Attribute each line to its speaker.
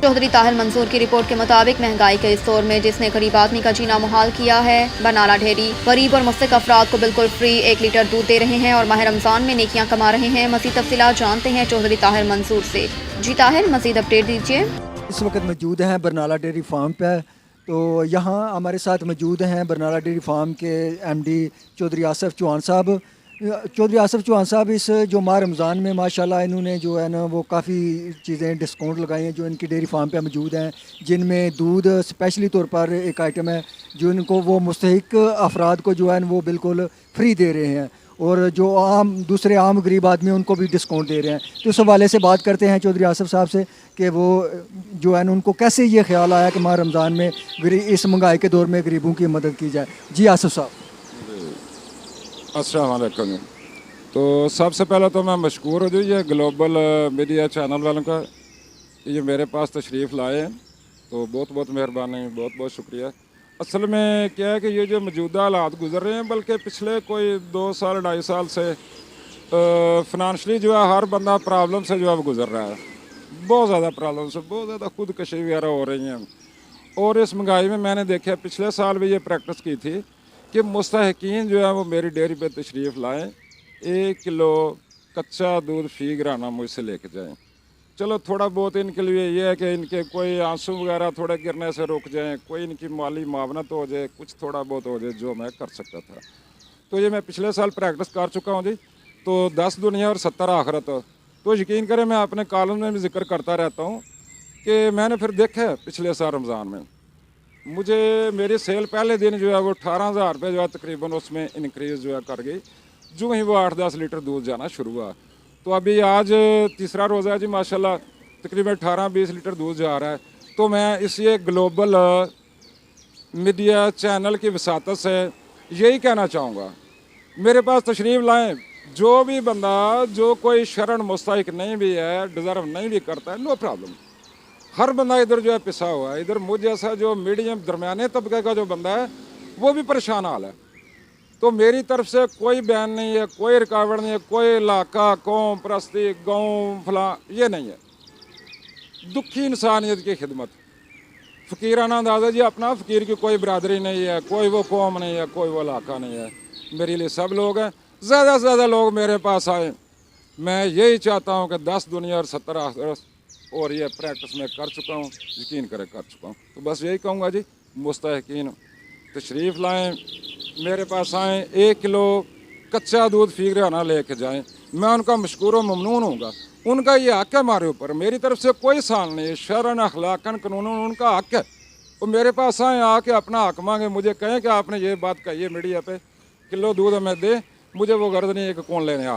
Speaker 1: चौधरी ताहिर मंसूर की रिपोर्ट के मुताबिक महंगाई के इस दौर में जिसने गरीब आदमी का जीना मुहाल किया है, बरनाला डेयरी गरीब और मुस्तक अफराद को बिल्कुल फ्री 1 लीटर दूध दे रहे हैं और माह रमजान में नेकियां कमा रहे हैं। मज़ीद तफसीलात जानते हैं चौधरी ताहिर मंसूर से। जी ताहिर, मज़ीद अपडेट दीजिए।
Speaker 2: इस वक्त मौजूद हैं बरनाला डेयरी फार्म पे, तो यहाँ हमारे साथ मौजूद हैं बरनाला डेयरी फार्म के एमडी चौधरी आसिफ चौहान साहब। चौधरी आसिफ चौहान साहब, इस जो माह रमज़ान में माशाल्लाह इन्होंने जो है ना वो काफ़ी चीज़ें डिस्काउंट लगाई हैं जो इनकी डेयरी फार्म पे मौजूद हैं, जिनमें दूध स्पेशली तौर पर एक आइटम है जो इनको वो मुस्तहिक अफराद को जो है वो बिल्कुल फ्री दे रहे हैं और जो दूसरे आम गरीब आदमी उनको भी डिस्काउंट दे रहे हैं। तो इस हवाले से बात करते हैं चौधरी आसिफ साहब से कि वो जो है उनको कैसे ये ख्याल आया कि माह रमज़ान में इस महंगाई के दौर में गरीबों की मदद की जाए। जी आसिफ साहब।
Speaker 3: अस्सलाम वालेकुम। तो सबसे पहले तो मैं मशकूर हूँ ये ग्लोबल मीडिया चैनल वालों का, ये मेरे पास तशरीफ़ लाए हैं, तो बहुत बहुत मेहरबानी, बहुत बहुत शुक्रिया। असल में क्या है कि ये जो मौजूदा हालात गुजर रहे हैं, बल्कि पिछले कोई 2 साल 2.5 साल से फिनंशली जो है हर बंदा प्रॉब्लम से जो है गुजर रहा है, बहुत ज़्यादा प्रॉब्लम से, बहुत ज़्यादा खुदकशी वगैरह हो रही हैं। और इस महंगाई में मैंने देखा पिछले साल भी ये प्रैक्टिस की थी कि मुस्तहिकीन जो है वो मेरी डेयरी पे तशरीफ़ लाएँ, 1 किलो कच्चा दूध फी घराना मुझसे लेके जाएं। चलो थोड़ा बहुत इनके लिए ये है कि इनके कोई आंसू वगैरह थोड़े गिरने से रुक जाएं, कोई इनकी माली मावनत हो जाए, कुछ थोड़ा बहुत हो जाए जो मैं कर सकता था। तो ये मैं पिछले साल प्रैक्टिस कर चुका हूँ जी। तो 10 दुनिया और 70 आखिरत। तो यकीन करें मैं अपने कॉलम में भी जिक्र करता रहता हूँ कि मैंने फिर देखा है पिछले साल रमज़ान में मुझे मेरी सेल पहले दिन जो है वो 18,000 रुपये जो है तकरीबन उसमें इंक्रीज़ जो है कर गई, जो ही वो 8-10 लीटर दूध जाना शुरू हुआ। तो अभी आज तीसरा रोज़ा है जी, माशाल्लाह तकरीबन 18-20 लीटर दूध जा रहा है। तो मैं इस ये ग्लोबल मीडिया चैनल की वसातत से यही कहना चाहूँगा, मेरे पास तशरीफ़ लाएँ, जो भी बंदा जो कोई शरण मुस्तहिक नहीं भी है, डिज़र्व नहीं भी करता है, नो प्रॉब्लम। हर बंदा इधर जो है पिसा हुआ है, इधर मुझ जैसा जो मीडियम दरमियाने तबके का जो बंदा है वो भी परेशान हाल है। तो मेरी तरफ से कोई बयान नहीं है, कोई रुकावट नहीं है, कोई इलाका कौम परस्ती गाँव फलां ये नहीं है। दुखी इंसानियत की खिदमत, फ़कीराना अंदाज़ा जी अपना, फ़कीर की कोई बरादरी नहीं है, कोई वो कौम नहीं है, कोई वो इलाका नहीं है, मेरे लिए सब लोग हैं। ज़्यादा से ज़्यादा लोग मेरे पास आए, मैं यही चाहता हूँ कि 10 दुनिया और 70 आखिरत, और ये प्रैक्टिस में कर चुका हूँ, यकीन करें कर चुका हूँ। तो बस यही कहूँगा जी, मुस्तहिकीन तशरीफ़ लाएँ, मेरे पास आएँ, 1 किलो कच्चा दूध फी घराना लेके जाएँ, मैं उनका मशकूर व ममनून हूँगा। उनका ये हक़ है हमारे ऊपर, मेरी तरफ से कोई साल नहीं है, शरअन अखलाकन कानूनन उनका हक़ है। वो मेरे पास आएँ, आके अपना हक़ मांगे, मुझे कहें कि आपने ये बात कही है मीडिया पे, किलो दूध हमें दे, मुझे वो गर्द नहीं है कि कौन लेने आ